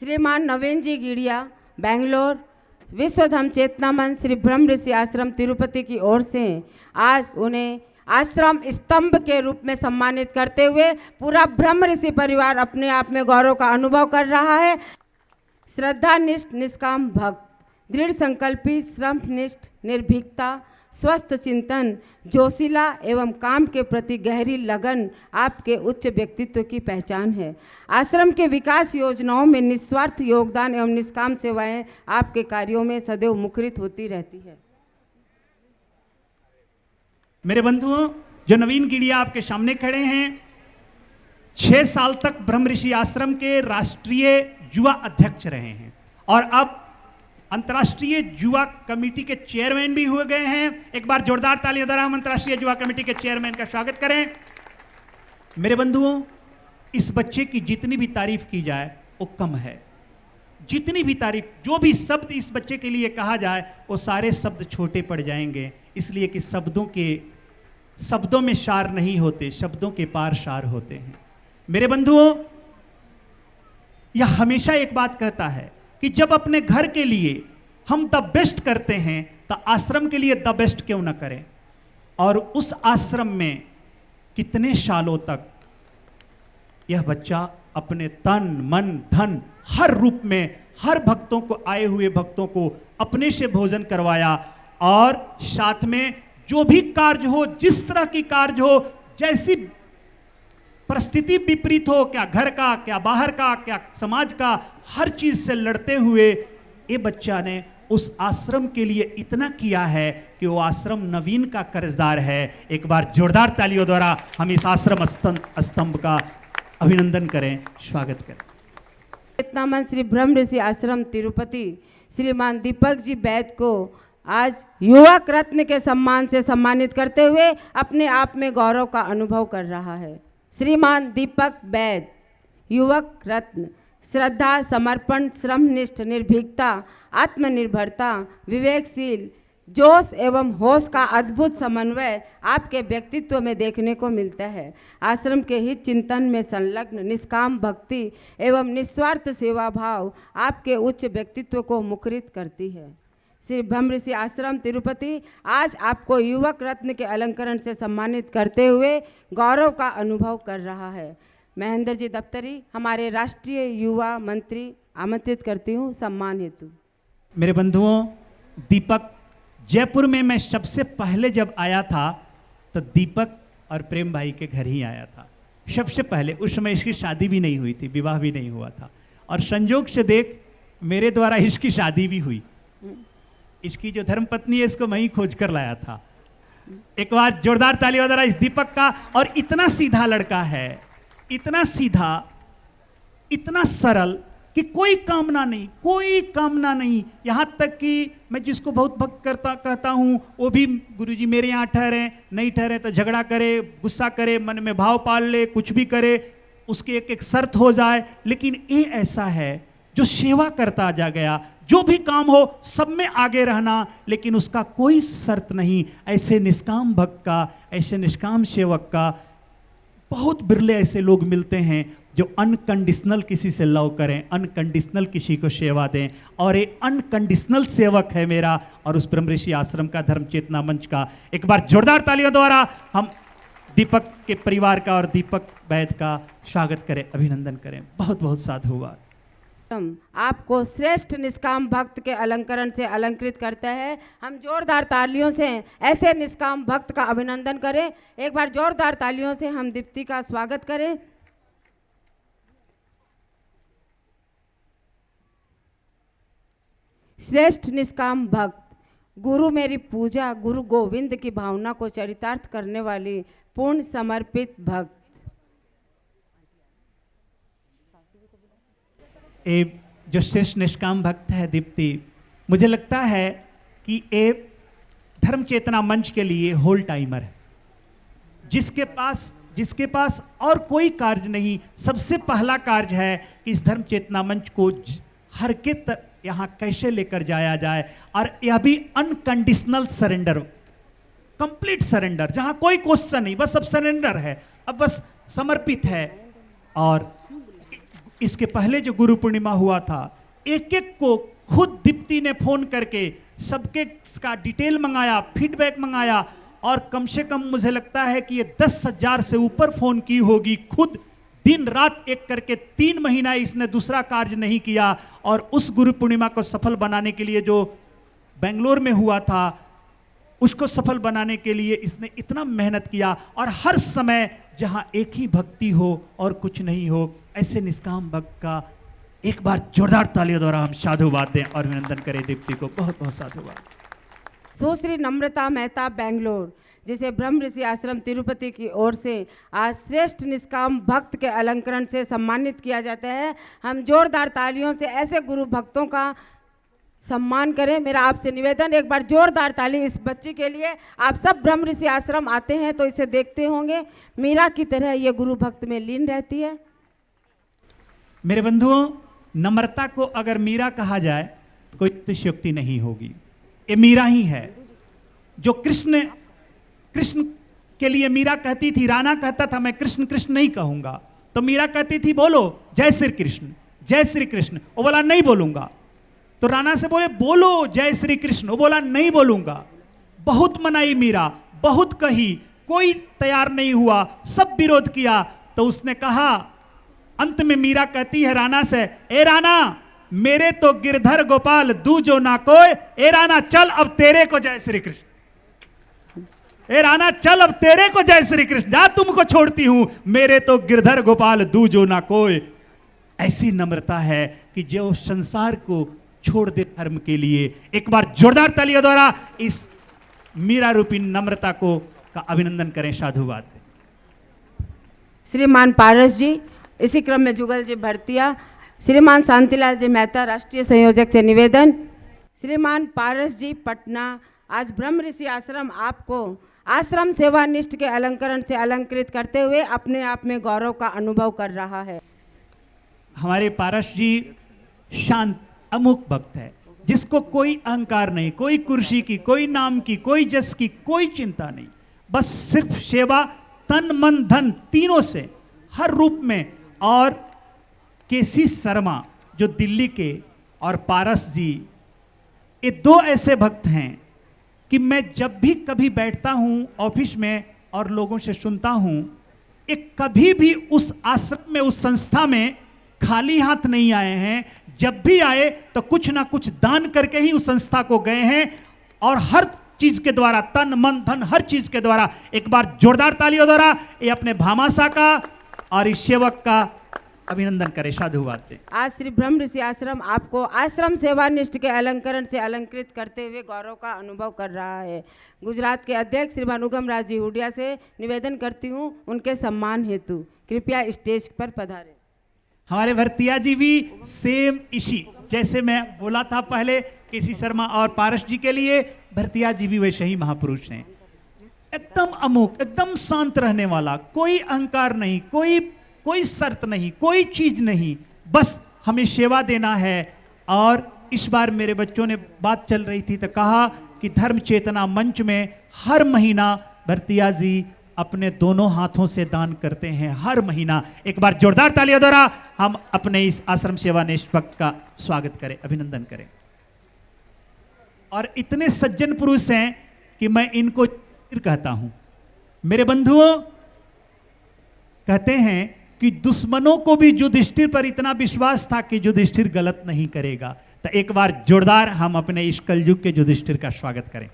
श्रीमान नवीन जी गिड़िया, बेंगलोर, विश्व धम्म चेतना मंच श्री ब्रह्म ऋषि आश्रम तिरुपति की ओर से आज उन्हें आश्रम स्तंभ के रूप में सम्मानित करते हुए पूरा ब्रह्म ऋषि परिवार अपने आप में गौरव का अनुभव कर रहा है। श्रद्धानिष्ठ निष्काम भक्त, दृढ़ संकल्पी, श्रमनिष्ठ, निर्भीकता, स्वस्थ चिंतन, जोशीला एवं काम के प्रति गहरी लगन आपके उच्च व्यक्तित्व की पहचान है। आश्रम के विकास योजनाओं में निस्वार्थ योगदान एवं निष्काम सेवाएं आपके कार्यों में सदैव मुखरित होती रहती है। मेरे बंधुओं, जो नवीन गिड़िया आपके सामने खड़े हैं, 6 साल तक ब्रह्म ऋषि आश्रम के राष्ट्रीय युवा अध्यक्ष रहे हैं और अब अंतर्राष्ट्रीय युवा कमेटी के चेयरमैन भी हुए गए हैं। एक बार जोरदार तालियों द्वारा हम अंतर्राष्ट्रीय युवा कमेटी के चेयरमैन का स्वागत करें। मेरे बंधुओं, इस बच्चे की जितनी भी तारीफ की जाए वो कम है। जितनी भी तारीफ, जो भी शब्द इस बच्चे के लिए कहा जाए वो सारे शब्द छोटे पड़ जाएंगे, इसलिए कि शब्दों में सार नहीं होते, शब्दों के पार सार होते हैं। मेरे बंधुओं, यह हमेशा एक बात कहता है कि जब अपने घर के लिए हम द बेस्ट करते हैं तो आश्रम के लिए द बेस्ट क्यों ना करें। और उस आश्रम में कितने सालों तक यह बच्चा अपने तन मन धन हर रूप में हर भक्तों को, आए हुए भक्तों को अपने से भोजन करवाया और साथ में जो भी कार्य हो, जिस तरह की कार्य हो, जैसी परिस्थिति विपरीत हो, क्या घर का, क्या बाहर का, क्या समाज का, हर चीज से लड़ते हुए ये बच्चा ने उस आश्रम के लिए इतना किया है कि वो आश्रम नवीन का कर्जदार है। एक बार जोरदार तालियों द्वारा हम इस आश्रम स्तंभ का अभिनंदन करें, स्वागत करें। चेतना मंच श्री ब्रह्म ऋषि आश्रम तिरुपति श्रीमान दीपक जी वैद को आज युवक रत्न के सम्मान से सम्मानित करते हुए अपने आप में गौरव का अनुभव कर रहा है। श्रीमान दीपक वैद, युवक रत्न, श्रद्धा, समर्पण, श्रमनिष्ठ, निर्भीकता, आत्मनिर्भरता, विवेकशील, जोश एवं होश का अद्भुत समन्वय आपके व्यक्तित्व में देखने को मिलता है। आश्रम के हित चिंतन में संलग्न निष्काम भक्ति एवं निस्वार्थ सेवा भाव आपके उच्च व्यक्तित्व को मुखरित करती है। श्री ब्रह्म ऋषि आश्रम तिरुपति आज आपको युवक रत्न के अलंकरण से सम्मानित करते हुए गौरव का अनुभव कर रहा है। महेंद्र जी दफ्तरी, हमारे राष्ट्रीय युवा मंत्री, आमंत्रित करती हूँ सम्मान हेतु। मेरे बंधुओं, दीपक, जयपुर में मैं सबसे पहले जब आया था तो दीपक और प्रेम भाई के घर ही आया था सबसे पहले। उस समय इसकी शादी भी नहीं हुई थी, विवाह भी नहीं हुआ था और संयोग से देख मेरे द्वारा इसकी शादी भी हुई। इसकी जो धर्मपत्नी है इसको मैं ही खोज कर लाया था। एक बार जोरदार तालियों द्वारा इस दीपक का। और इतना सीधा लड़का है, इतना सीधा, इतना सरल कि कोई कामना नहीं। यहां तक कि मैं जिसको बहुत भक्त कहता हूं वो भी गुरुजी मेरे यहां ठहरे, नहीं ठहरे तो झगड़ा करे, गुस्सा करे, मन में भाव पाल ले, कुछ भी करे, उसकी एक शर्त हो जाए। लेकिन ये ऐसा है जो सेवा करता जा गया, जो भी काम हो सब में आगे रहना, लेकिन उसका कोई शर्त नहीं। ऐसे निष्काम भक्त का, ऐसे निष्काम सेवक का बहुत बिरले ऐसे लोग मिलते हैं जो अनकंडीशनल किसी से लव करें, अनकंडीशनल किसी को सेवा दें। और ये अनकंडीशनल सेवक है मेरा और उस ब्रह्म ऋषि आश्रम का, धर्म चेतना मंच का। एक बार जोरदार तालियों द्वारा हम दीपक के परिवार का और दीपक वैद का स्वागत करें, अभिनंदन करें। बहुत बहुत साधुवाद। आपको श्रेष्ठ निष्काम भक्त के अलंकरण से अलंकृत करते हैं। हम जोरदार तालियों से ऐसे निष्काम भक्त का अभिनंदन करें। एक बार जोरदार तालियों से हम दीप्ति का स्वागत करें। श्रेष्ठ निष्काम भक्त, गुरु मेरी पूजा, गुरु गोविंद की भावना को चरितार्थ करने वाली पूर्ण समर्पित भक्त। ये जो श्रेष्ठ निष्काम भक्त है दीप्ति, मुझे लगता है कि ये धर्म चेतना मंच के लिए होल टाइमर है, जिसके पास और कोई कार्य नहीं। सबसे पहला कार्य है कि इस धर्म चेतना मंच को हर के यहाँ कैसे लेकर जाया जाए, और यह भी अनकंडीशनल सरेंडर, कंप्लीट सरेंडर, जहां कोई क्वेश्चन नहीं, बस अब सरेंडर है, अब बस समर्पित है। और इसके पहले जो गुरु पूर्णिमा हुआ था, एक एक को खुद दीप्ति ने फोन करके सबके का डिटेल मंगाया, फीडबैक मंगाया, और कम से कम मुझे लगता है कि ये 10,000 से ऊपर फोन की होगी। खुद दिन रात एक करके 3 महीना इसने दूसरा कार्य नहीं किया, और उस गुरु पूर्णिमा को सफल बनाने के लिए जो बेंगलोर में हुआ था, उसको सफल बनाने के लिए इसने इतना मेहनत किया। और हर समय जहां एक ही भक्ति हो और कुछ नहीं हो, ऐसे निष्काम भक्त का एक बार जोरदार तालियों द्वारा हम साधुवाद दें और अभिनंदन करें दीप्ति को। बहुत बहुत साधुवाद। सुश्री नम्रता मेहता बेंगलोर, जिसे ब्रह्म ऋषि आश्रम तिरुपति की ओर से आज श्रेष्ठ निष्काम भक्त के अलंकरण से सम्मानित किया जाता है। हम जोरदार तालियों से ऐसे गुरु भक्तों का सम्मान करें। मेरा आपसे निवेदन, एक बार जोरदार ताली इस बच्ची के लिए। आप सब ब्रह्म ऋषि आश्रम आते हैं तो इसे देखते होंगे, मीरा की तरह ये गुरु भक्त में लीन रहती है। मेरे बंधुओं, नम्रता को अगर मीरा कहा जाए तो कोई अतिशयोक्ति नहीं होगी। ये मीरा ही है जो कृष्ण के लिए मीरा कहती थी। राणा कहता था मैं कृष्ण कृष्ण नहीं कहूंगा, तो मीरा कहती थी बोलो जय श्री कृष्ण, जय श्री कृष्ण। वो बोला नहीं बोलूंगा। तो राणा से बोले बोलो जय श्री कृष्ण, वो बोला नहीं बोलूंगा। बहुत मनाई मीरा, बहुत कही, कोई तैयार नहीं हुआ, सब विरोध किया। तो उसने कहा, अंत में मीरा कहती है राणा से, ए राणा मेरे तो गिरधर गोपाल दूजो ना कोई, ए राणा चल अब तेरे को जय श्री कृष्ण, ए राणा चल अब तेरे को जय श्री कृष्ण, जा तुमको छोड़ती हूं, मेरे तो गिरधर गोपाल दूजो ना कोई। ऐसी नम्रता है कि जो संसार को छोड़ दे धर्म के लिए। एक बार जोरदार तालियों द्वारा इस मीरा रूपी नम्रता को का अभिनंदन करें, साधुवाद दें। श्रीमान पारस जी, इसी क्रम में जुगल जी भरतिया। श्रीमान शांतिलाल जी मेहता, राष्ट्रीय संयोजक से निवेदन। श्रीमान पारस जी पटना, आज ब्रह्म ऋषि आश्रम आपको आश्रम सेवानिष्ठ के अलंकरण से अलंकृत करते हुए अपने आप में गौरव का अनुभव कर रहा है। हमारे पारस जी शांत अमुक भक्त है, जिसको कोई अहंकार नहीं, कोई कुर्सी की, कोई नाम की, कोई जस की कोई चिंता नहीं, बस सिर्फ सेवा तन मन धन तीनों से हर रूप में। और केसी शर्मा जो दिल्ली के, और पारस जी, ये दो ऐसे भक्त हैं कि मैं जब भी कभी बैठता हूं ऑफिस में और लोगों से सुनता हूं, एक कभी भी उस आश्रम में, उस संस्था में खाली हाथ नहीं आए हैं। जब भी आए तो कुछ ना कुछ दान करके ही उस संस्था को गए हैं, और हर चीज के द्वारा, तन मन धन हर चीज के द्वारा। एक बार जोरदार तालियों द्वारा ये अपने भामाशा का और इस सेवक का अभिनंदन करें, साधुवाद दें। आज श्री ब्रह्म ऋषि आश्रम आपको आश्रम सेवानिष्ठ के अलंकरण से अलंकृत करते हुए गौरव का अनुभव कर रहा है। गुजरात के अध्यक्ष श्रीमान उगम राज जी हुडिया से निवेदन करती हूँ, उनके सम्मान हेतु कृपया स्टेज पर पधारें। हमारे भरतिया जी भी सेम इसी, जैसे मैं बोला था पहले केसी शर्मा और पारस जी के लिए, भरतिया जी भी वैसे ही महापुरुष हैं। एकदम अमुक, एकदम शांत रहने वाला, कोई अहंकार नहीं, कोई शर्त नहीं, कोई चीज नहीं, बस हमें सेवा देना है। और इस बार मेरे बच्चों ने बात चल रही थी तो कहा कि धर्म चेतना मंच में हर महीना भरतिया जी अपने दोनों हाथों से दान करते हैं, हर महीना। एक बार जोरदार तालियों द्वारा हम अपने इस आश्रम सेवा निष्पक्ष का स्वागत करें, अभिनंदन करें। और इतने सज्जन पुरुष हैं कि मैं इनको कहता हूं। मेरे बंधुओं, कहते हैं कि दुश्मनों को भी युधिष्ठिर पर इतना विश्वास था कि युधिष्ठिर गलत नहीं करेगा। तो एक बार जोरदार हम अपने इस कलयुग के युधिष्ठिर का स्वागत करें।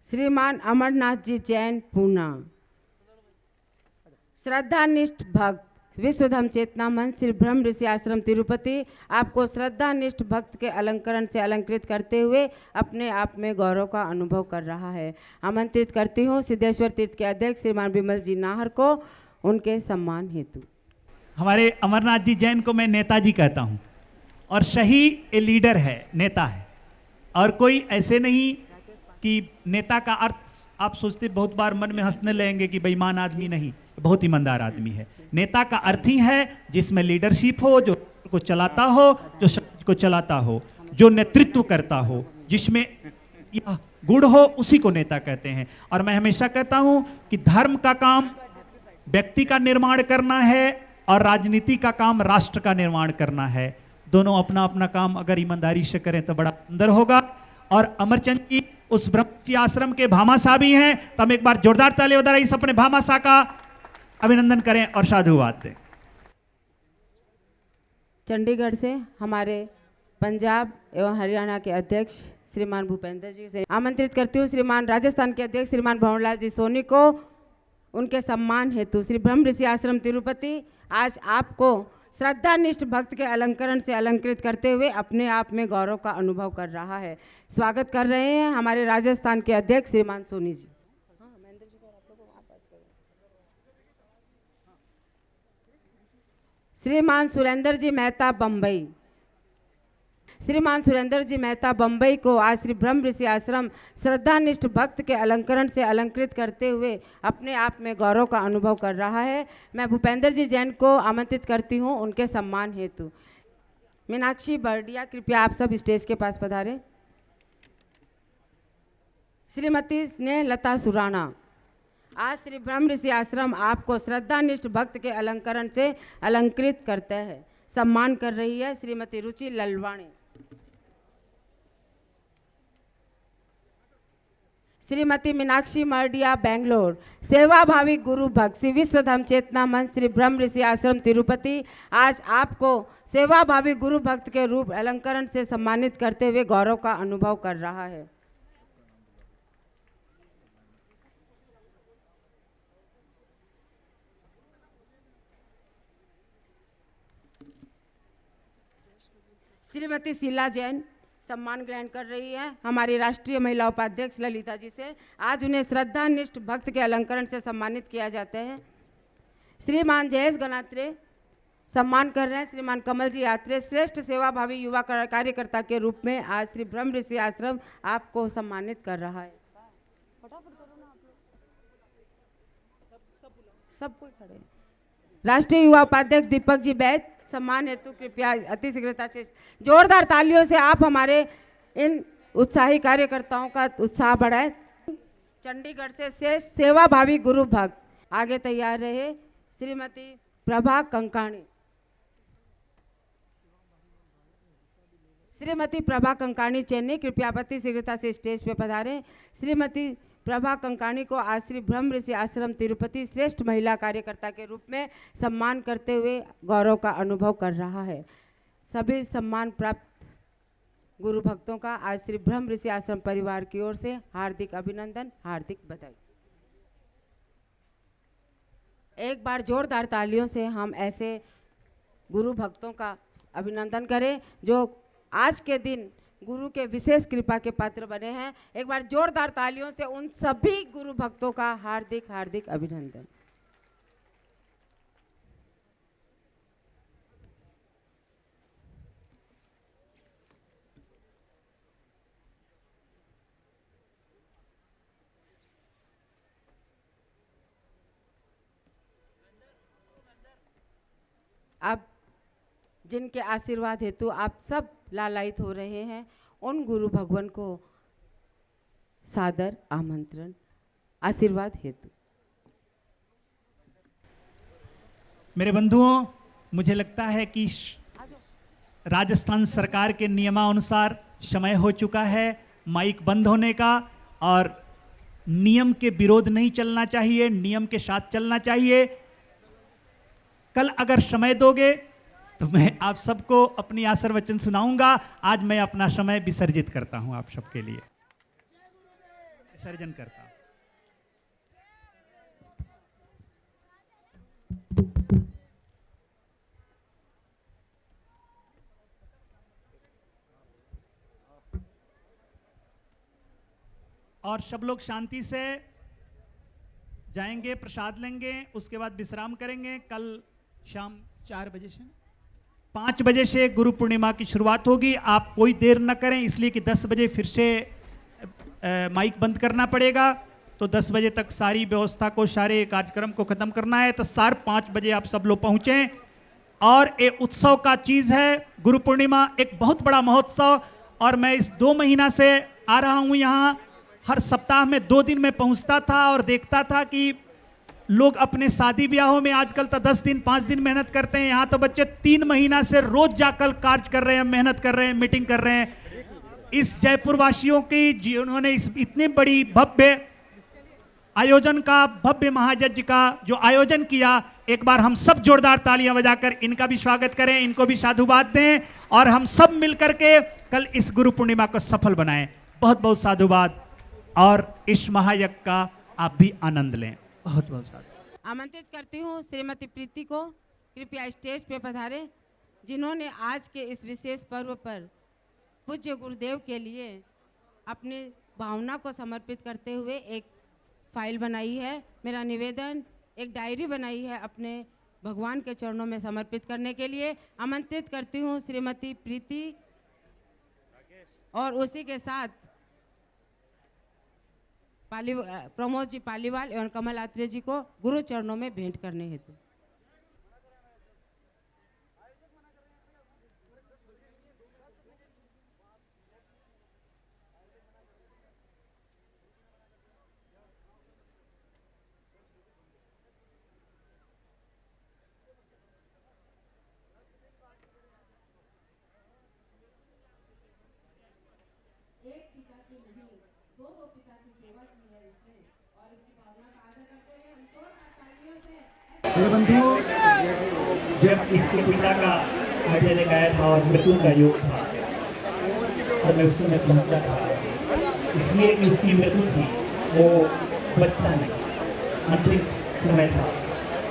श्रीमान अमरनाथ जी जैन पूना, श्रद्धानिष्ठ भक्त विश्व धर्म चेतना मंच श्री ब्रह्म ऋषि आश्रम तिरुपति आपको श्रद्धानिष्ठ भक्त के अलंकरण से अलंकृत करते हुए अपने आप में गौरव का अनुभव कर रहा है। आमंत्रित करती हूँ सिद्धेश्वर तीर्थ के अध्यक्ष श्रीमान विमल जी नाहर को उनके सम्मान हेतु। हमारे अमरनाथ जी जैन को मैं नेताजी कहता हूँ, और सही ए लीडर है, नेता है, और कोई ऐसे नहीं कि नेता का अर्थ आप सोचते बहुत बार मन में हंसने लगेंगे कि बेईमान आदमी नहीं, बहुत ईमानदार आदमी है। नेता का अर्थ ही है जिसमें लीडरशिप हो, जो को चलाता हो, जो समाज को चलाता हो, जो नेतृत्व करता हो, जिसमें यह गुण हो, उसी को नेता कहते हैं। और मैं हमेशा कहता हूं कि धर्म का काम व्यक्ति का निर्माण करना है और राजनीति का काम राष्ट्र का निर्माण करना है। दोनों अपना अपना काम अगर ईमानदारी से करें तो बड़ा सुंदर होगा। और अमरचंद जी उस ब्रह्मर्षि आश्रम के भामाशाह भी हैं, तो हम एक बार जोरदार ताली बजा इस अपने भामाशाह का अभिनंदन करें और साधुवाद दें। चंडीगढ़ से हमारे पंजाब एवं हरियाणा के अध्यक्ष श्रीमान भूपेंद्र जी से आमंत्रित करती हूँ श्रीमान राजस्थान के अध्यक्ष श्रीमान भंवरलाल जी सोनी को उनके सम्मान हेतु श्री ब्रह्मऋषि आश्रम तिरुपति आज आपको श्रद्धानिष्ठ भक्त के अलंकरण से अलंकृत करते हुए अपने आप में गौरव का अनुभव कर रहा है। स्वागत कर रहे हैं हमारे राजस्थान के अध्यक्ष श्रीमान सोनी जी। श्रीमान सुरेंद्र जी मेहता बम्बई। श्रीमान सुरेंद्र जी मेहता बम्बई को आज श्री ब्रह्मऋषि आश्रम श्रद्धानिष्ठ भक्त के अलंकरण से अलंकृत करते हुए अपने आप में गौरव का अनुभव कर रहा है। मैं भूपेंद्र जी जैन को आमंत्रित करती हूं उनके सम्मान हेतु। मीनाक्षी बर्डिया कृपया आप सब स्टेज के पास पधारें। श्रीमती स्नेहलता सुराणा, आज श्री ब्रह्मऋषि आश्रम आपको श्रद्धानिष्ठ भक्त के अलंकरण से अलंकृत करते हैं, सम्मान कर रही है श्रीमती रुचि ललवाणी। श्रीमती मीनाक्षी मर्डिया बेंगलोर, सेवाभावी गुरु भक्त श्री विश्व धर्म चेतना मंच श्री ब्रह्मऋषि आश्रम तिरुपति आज आपको सेवाभावी गुरु भक्त के रूप अलंकरण से सम्मानित करते हुए गौरव का अनुभव कर रहा है। श्रीमती शीला जैन सम्मान ग्रहण कर रही है हमारी राष्ट्रीय महिला उपाध्यक्ष ललिता जी से। आज उन्हें श्रद्धानिष्ठ भक्त के अलंकरण से सम्मानित किया जाता है। श्रीमान जयेश गणात्रे सम्मान कर रहे हैं श्रीमान कमल जी यात्रे, श्रेष्ठ सेवाभावी युवा कार्यकर्ता के रूप में आज श्री ब्रह्मऋषि आश्रम आपको सम्मानित कर रहा है। सब कोई खड़े। राष्ट्रीय युवा उपाध्यक्ष दीपक जी बैद सम्मान हेतु कृपया अति शीघ्रता से जोरदार तालियों से आप हमारे इन उत्साही कार्यकर्ताओं का उत्साह बढ़ाएं। चंडीगढ़ से सेवाभावी गुरु भक्त आगे तैयार रहे श्रीमती प्रभा कंकाणी। श्रीमती प्रभा कंकाणी चेन्नई कृपया अति शीघ्रता से स्टेज पे पधारें। श्रीमती प्रभा कंकाणी को आज श्री ब्रह्मऋषि आश्रम तिरुपति श्रेष्ठ महिला कार्यकर्ता के रूप में सम्मान करते हुए गौरव का अनुभव कर रहा है। सभी सम्मान प्राप्त गुरु भक्तों का आज श्री ब्रह्मऋषि आश्रम परिवार की ओर से हार्दिक अभिनंदन, हार्दिक बधाई। एक बार जोरदार तालियों से हम ऐसे गुरु भक्तों का अभिनंदन करें जो आज के दिन गुरु के विशेष कृपा के पात्र बने हैं। एक बार जोरदार तालियों से उन सभी गुरु भक्तों का हार्दिक हार्दिक अभिनंदन। अब जिनके आशीर्वाद हेतु आप सब लालायित हो रहे हैं उन गुरु भगवान को सादर आमंत्रण आशीर्वाद हेतु। मेरे बंधुओं, मुझे लगता है कि राजस्थान सरकार के नियमानुसार समय हो चुका है माइक बंद होने का, और नियम के विरोध नहीं चलना चाहिए, नियम के साथ चलना चाहिए। कल अगर समय दोगे तो मैं आप सबको अपनी आशीर्वचन सुनाऊंगा। आज मैं अपना समय विसर्जित करता हूं, आप सबके लिए विसर्जन करता हूं। और सब लोग शांति से जाएंगे, प्रसाद लेंगे, उसके बाद विश्राम करेंगे। कल शाम 4 बजे से 5 बजे से गुरु पूर्णिमा की शुरुआत होगी। आप कोई देर न करें, इसलिए कि 10 बजे फिर से माइक बंद करना पड़ेगा। तो 10 बजे तक सारी व्यवस्था को, सारे कार्यक्रम को खत्म करना है। तो 5:30 बजे आप सब लोग पहुंचें। और ये उत्सव का चीज है, गुरु पूर्णिमा एक बहुत बड़ा महोत्सव। और मैं इस 2 महीना से आ रहा हूं यहाँ। हर सप्ताह में 2 दिन में पहुंचता था और देखता था कि लोग अपने शादी ब्याहों में आजकल तो 10 दिन 5 दिन मेहनत करते हैं, यहाँ तो बच्चे 3 महीना से रोज जाकर कार्य कर रहे हैं, मेहनत कर रहे हैं, मीटिंग कर रहे हैं। इस जयपुर वासियों की जिन्होंने इस इतनी बड़ी भव्य आयोजन का, भव्य महायज्ञ का जो आयोजन किया, एक बार हम सब जोरदार तालियां बजाकर इनका भी स्वागत करें, इनको भी साधुवाद दें और हम सब मिलकर के कल इस गुरु पूर्णिमा को सफल बनाएं। बहुत बहुत साधुवाद और इस महायज्ञ का आप भी आनंद लें। बहुत बहुत साधुवाद। आमंत्रित करती हूँ श्रीमती प्रीति को, कृपया स्टेज पे पधारें, जिन्होंने आज के इस विशेष पर्व पर पूज्य गुरुदेव के लिए अपनी भावना को समर्पित करते हुए एक फाइल बनाई है। मेरा निवेदन, एक डायरी बनाई है अपने भगवान के चरणों में समर्पित करने के लिए। आमंत्रित करती हूँ श्रीमती प्रीति और उसी के साथ प्रमोद जी पालीवाल एवं कमल आत्रेय जी को गुरु चरणों में भेंट करने हेतु। एक पिता की नहीं, दो पिता की सेवा की है इसने और इसकी भावना का आदर करते हुए हम जोरदार तालियों से। मेरे बंधुओं, जब इसके पिता का हृदय लगाया था और मृत्यु का योग था और मैं उस समय पहुंचा था, इसलिए कि उसकी मृत्यु थी, वो बचता नहीं, अंतिम समय था,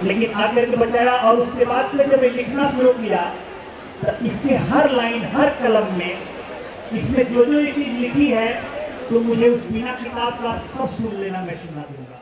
लेकिन आकर के बचाया। और उसके बाद से जब मैं लिखना शुरू किया तो इसके हर लाइन, हर कलम में इसमें जो जो ये चीज लिखी है, तो मुझे उस बिना किताब का सब सुन लेना, मैं सुना दूंगा।